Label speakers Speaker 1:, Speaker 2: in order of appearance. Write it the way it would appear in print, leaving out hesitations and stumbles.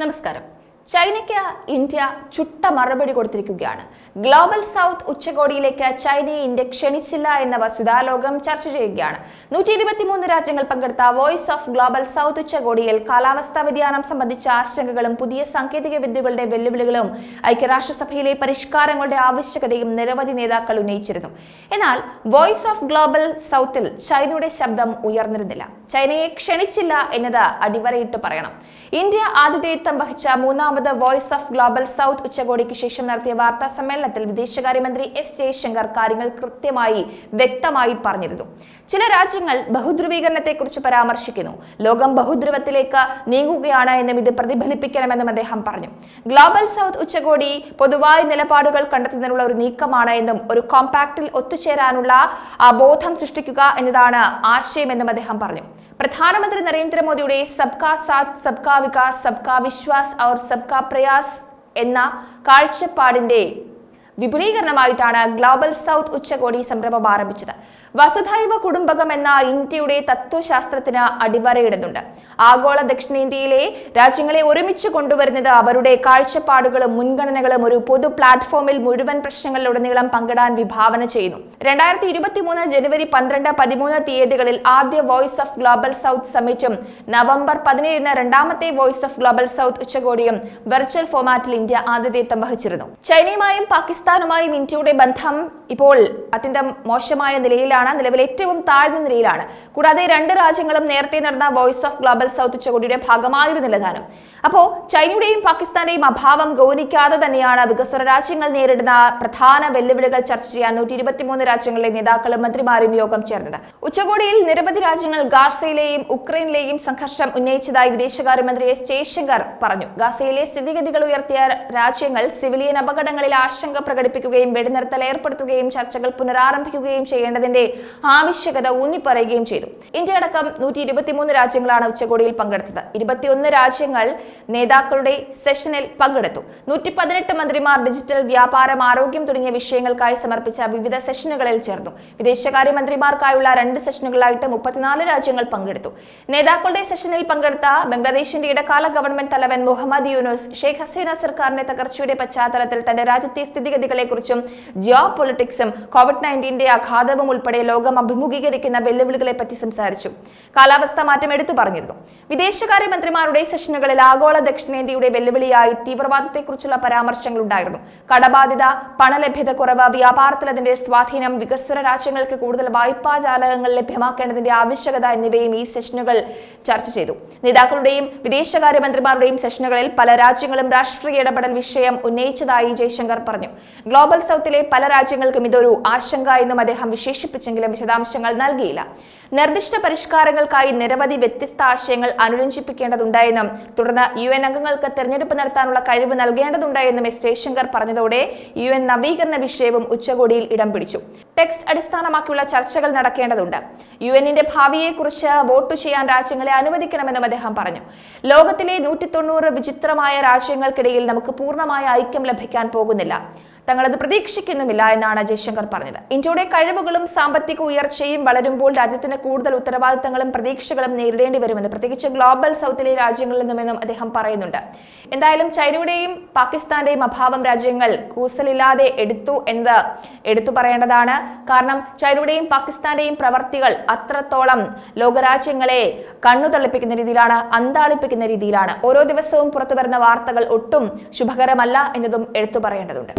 Speaker 1: നമസ്കാരം. ചൈനയ്ക്ക് ഇന്ത്യ ചുട്ട മറുപടി കൊടുത്തിരിക്കുകയാണ്. ഗ്ലോബൽ സൗത്ത് ഉച്ചകോടിയിലേക്ക് ചൈനയെ ഇന്ത്യ ക്ഷണിച്ചില്ല എന്ന വസ്തുത ലോകം ചർച്ച ചെയ്യുകയാണ്. 123 രാജ്യങ്ങൾ പങ്കെടുത്ത വോയിസ് ഓഫ് ഗ്ലോബൽ സൗത്ത് ഉച്ചകോടിയിൽ കാലാവസ്ഥാ വ്യതിയാനം സംബന്ധിച്ച ആശങ്കകളും പുതിയ സാങ്കേതിക വിദ്യകളുടെ വെല്ലുവിളികളും ഐക്യരാഷ്ട്രസഭയിലെ പരിഷ്കാരങ്ങളുടെ ആവശ്യകതയും നിരവധി നേതാക്കൾ ഉന്നയിച്ചിരുന്നു. എന്നാൽ വോയിസ് ഓഫ് ഗ്ലോബൽ സൗത്തിൽ ചൈനയുടെ ശബ്ദം ഉയർന്നിരുന്നില്ല. ചൈനയെ ക്ഷണിച്ചില്ല എന്നത് അടിവരയിട്ട് പറയണം. ഇന്ത്യ ആതിഥേയത്വം വഹിച്ച മൂന്നാമത് വോയിസ് ഓഫ് ഗ്ലോബൽ സൗത്ത് ഉച്ചകോടിക്ക് ശേഷം നടത്തിയ വാർത്താ സമ്മേളനത്തിൽ വിദേശകാര്യമന്ത്രി എസ് ജയശങ്കർ കാര്യങ്ങൾ കൃത്യമായി വ്യക്തമായി പറഞ്ഞിരുന്നു. ചില രാജ്യങ്ങൾ ബഹുധ്രുവീകരണത്തെക്കുറിച്ച് പരാമർശിക്കുന്നു. ലോകം ബഹുധ്രുവത്തിലേക്ക് നീങ്ങുകയാണ് എന്നും ഇത് പ്രതിഫലിപ്പിക്കണമെന്നും അദ്ദേഹം പറഞ്ഞു. ഗ്ലോബൽ സൗത്ത് ഉച്ചകോടി പൊതുവായ നിലപാടുകൾ കണ്ടെത്തുന്നതിനുള്ള ഒരു നീക്കമാണ് എന്നും ഒരു കോമ്പാക്റ്റിൽ ഒത്തുചേരാനുള്ള ബോധം സൃഷ്ടിക്കുക എന്നതാണ് ആശയമെന്നും അദ്ദേഹം പറഞ്ഞു. പ്രധാനമന്ത്രി നരേന്ദ്രമോദിയുടെ സബ്കാ സാത്ത് സബ്കാ വികാസ് സബ്കാ വിശ്വാസ് ഔർ സബ്കാ പ്രയാസ് എന്ന കാഴ്ചപ്പാടിന്റെ വിപുലീകരണമായിട്ടാണ് ഗ്ലോബൽ സൗത്ത് ഉച്ചകോടി സംരംഭം ആരംഭിച്ചത്. വസുധൈവ കുടുംബകം എന്ന ഇന്ത്യയുടെ തത്വശാസ്ത്രത്തിന് അടിവരയിടുന്നുണ്ട്. ആഗോള ദക്ഷിണേന്ത്യയിലെ രാജ്യങ്ങളെ ഒരുമിച്ച് കൊണ്ടുവരുന്നത് അവരുടെ കാഴ്ചപ്പാടുകളും മുൻഗണനകളും ഒരു പൊതു പ്ലാറ്റ്ഫോമിൽ മുഴുവൻ പ്രശ്നങ്ങളിലുടനീളം പങ്കിടാൻ വിഭാവന ചെയ്യുന്നു. 2023 ജനുവരി 12-13 തീയതികളിൽ ആദ്യ വോയിസ് ഓഫ് ഗ്ലോബൽ സൗത്ത് സമ്മിറ്റും നവംബർ 17 രണ്ടാമത്തെ വോയിസ് ഓഫ് ഗ്ലോബൽ സൗത്ത് ഉച്ചകോടിയും വെർച്വൽ ഫോർമാറ്റിൽ ഇന്ത്യ ആതിഥേയത്വം വഹിച്ചിരുന്നു. ചൈനയുമായും പാകിസ്ഥാനുമായും ഇന്ത്യയുടെ ബന്ധം ഇപ്പോൾ അത്യന്തം മോശമായ നിലയിലാണ്, നിലവിൽ ഏറ്റവും താഴ്ന്ന നിലയിലാണ്. കൂടാതെ രണ്ട് രാജ്യങ്ങളും നേരത്തെ നടന്ന വോയിസ് ഓഫ് ഗ്ലോബൽ സൗത്ത് ഉച്ചകോടിയുടെ ഭാഗമായിരുന്നില്ല താനും. അപ്പോ ചൈനയുടെയും പാകിസ്ഥാന്റെയും അഭാവം ഗൗനിക്കാതെ തന്നെയാണ് വികസ്വര രാജ്യങ്ങൾ നേരിടുന്ന പ്രധാന വെല്ലുവിളികൾ ചർച്ച ചെയ്യാൻ 123 രാജ്യങ്ങളിലെ നേതാക്കളും മന്ത്രിമാരും യോഗം ചേർന്നത്. ഉച്ചകോടിയിൽ നിരവധി രാജ്യങ്ങൾ ഗാസയിലെയും ഉക്രൈനിലെയും സംഘർഷം ഉന്നയിച്ചതായി വിദേശകാര്യമന്ത്രി എസ് ജയശങ്കർ പറഞ്ഞു. ഗാസയിലെ സ്ഥിതിഗതികൾ ഉയർത്തിയ രാജ്യങ്ങൾ സിവിലിയൻ അപകടങ്ങളിൽ ആശങ്ക പ്രകടിപ്പിക്കുകയും വെടിനിർത്തൽ ഏർപ്പെടുത്തുകയും ചർച്ചകൾ പുനരാരംഭിക്കുകയും ചെയ്യേണ്ടതിന്റെ ആവശ്യകത ഊന്നിപ്പറയുകയും ചെയ്തു. ഇന്ത്യ അടക്കം 123 രാജ്യങ്ങളാണ് ഉച്ചകോടിയിൽ പങ്കെടുത്തത്. 21 രാജ്യങ്ങൾ നേതാക്കളുടെ സെഷനിൽ പങ്കെടുത്തു. 118 മന്ത്രിമാർ ഡിജിറ്റൽ വ്യാപാരം, ആരോഗ്യം തുടങ്ങിയ വിഷയങ്ങൾക്കായി സമർപ്പിച്ച വിവിധ സെഷനുകളിൽ ചേർന്നു. വിദേശകാര്യമന്ത്രിമാർക്കായുള്ള 2 സെഷനുകളായിട്ട് 34 രാജ്യങ്ങൾ പങ്കെടുത്തു. നേതാക്കളുടെ സെഷനിൽ പങ്കെടുത്ത ബംഗ്ലാദേശിന്റെ ഇടക്കാല ഗവൺമെന്റ് തലവൻ മുഹമ്മദ് യൂനുസ് ഷെയ്ഖ് ഹസീന സർക്കാരിന്റെ തകർച്ചയുടെ പശ്ചാത്തലത്തിൽ തന്റെ രാജ്യത്തെ സ്ഥിതിഗതികളെക്കുറിച്ചും ജിയോ പൊളിറ്റിക്സും COVID-19 ആഘാതവും ഉൾപ്പെടെ ലോകം അഭിമുഖീകരിക്കുന്ന വെല്ലുവിളികളെ പറ്റി സംസാരിച്ചു. കാലാവസ്ഥാ മാറ്റം എടുത്തു പറഞ്ഞിരുന്നു. വിദേശകാര്യമന്ത്രിമാരുടെ സെഷനുകളിൽ ആഗോള ദക്ഷിണേന്ത്യയുടെ വെല്ലുവിളിയായി തീവ്രവാദത്തെക്കുറിച്ചുള്ള പരാമർശങ്ങൾ ഉണ്ടായിരുന്നു. കടബാധ്യത, പണലഭ്യത കുറവ്, വ്യാപാരത്തിൽ അതിന്റെ സ്വാധീനം, വികസ്വര രാജ്യങ്ങൾക്ക് കൂടുതൽ വായ്പാ ജാലകങ്ങൾ ലഭ്യമാക്കേണ്ടതിന്റെ ആവശ്യകത എന്നിവയും ഈ സെഷനുകൾ ചർച്ച ചെയ്തു. നേതാക്കളുടെയും വിദേശകാര്യമന്ത്രിമാരുടെയും സെഷനുകളിൽ പല രാജ്യങ്ങളും രാഷ്ട്രീയ ഇടപെടൽ വിഷയം ഉന്നയിച്ചതായി ജയശങ്കർ പറഞ്ഞു. ഗ്ലോബൽ സൗത്തിലെ പല രാജ്യങ്ങൾക്കും ഇതൊരു ആശങ്ക എന്നും അദ്ദേഹം വിശേഷിപ്പിച്ചെങ്കിലും വിശദാംശങ്ങൾ നൽകിയില്ല. നിർദ്ദിഷ്ട പരിഷ്കാരങ്ങൾക്കായി നിരവധി വ്യത്യസ്ത ആശയങ്ങൾ അനുരഞ്ജിപ്പിക്കേണ്ടതുണ്ടെന്നും തുടർന്ന് UN അംഗങ്ങൾക്ക് തെരഞ്ഞെടുപ്പ് നടത്താനുള്ള കഴിവ് നൽകേണ്ടതുണ്ടെന്നും എസ് ജയശങ്കർ പറഞ്ഞതോടെ UN നവീകരണ വിഷയവും ഉച്ചകോടിയിൽ ഇടം പിടിച്ചു. ടെക്സ്റ്റ് അടിസ്ഥാനമാക്കിയുള്ള ചർച്ചകൾ നടക്കേണ്ടതുണ്ട്. UNന്റെ ഭാവിയെക്കുറിച്ച് വോട്ട് ചെയ്യാൻ രാജ്യങ്ങളെ അനുവദിക്കണമെന്നും അദ്ദേഹം പറഞ്ഞു. ലോകത്തിലെ 190 വിചിത്രമായ രാജ്യങ്ങൾക്കിടയിൽ നമുക്ക് പൂർണ്ണമായ ഐക്യം ലഭിക്കാൻ പോകുന്നില്ല. തങ്ങളത് പ്രതീക്ഷിക്കുന്നുമില്ല എന്നാണ് ജയശങ്കർ പറഞ്ഞത്. ഇന്ത്യയുടെ കഴിവുകളും സാമ്പത്തിക ഉയർച്ചയും വളരുമ്പോൾ രാജ്യത്തിന് കൂടുതൽ ഉത്തരവാദിത്തങ്ങളും പ്രതീക്ഷകളും നേരിടേണ്ടി വരുമെന്ന് പ്രത്യേകിച്ച് ഗ്ലോബൽ സൗത്തിലെ രാജ്യങ്ങളിൽ നിന്നുമെന്നും അദ്ദേഹം പറയുന്നുണ്ട്. എന്തായാലും ചൈനയുടെയും പാകിസ്ഥാന്റെയും അഭാവം രാജ്യങ്ങൾ കൂസലില്ലാതെ എടുത്തു പറയേണ്ടതാണ്. കാരണം ചൈനയുടെയും പാകിസ്ഥാന്റെയും പ്രവർത്തികൾ അത്രത്തോളം ലോകരാജ്യങ്ങളെ കണ്ണുതള്ളിപ്പിക്കുന്ന രീതിയിലാണ്, അന്താളിപ്പിക്കുന്ന രീതിയിലാണ്. ഓരോ ദിവസവും പുറത്തു വരുന്ന വാർത്തകൾ ഒട്ടും ശുഭകരമല്ല എന്നതും എടുത്തു പറയേണ്ടതുണ്ട്.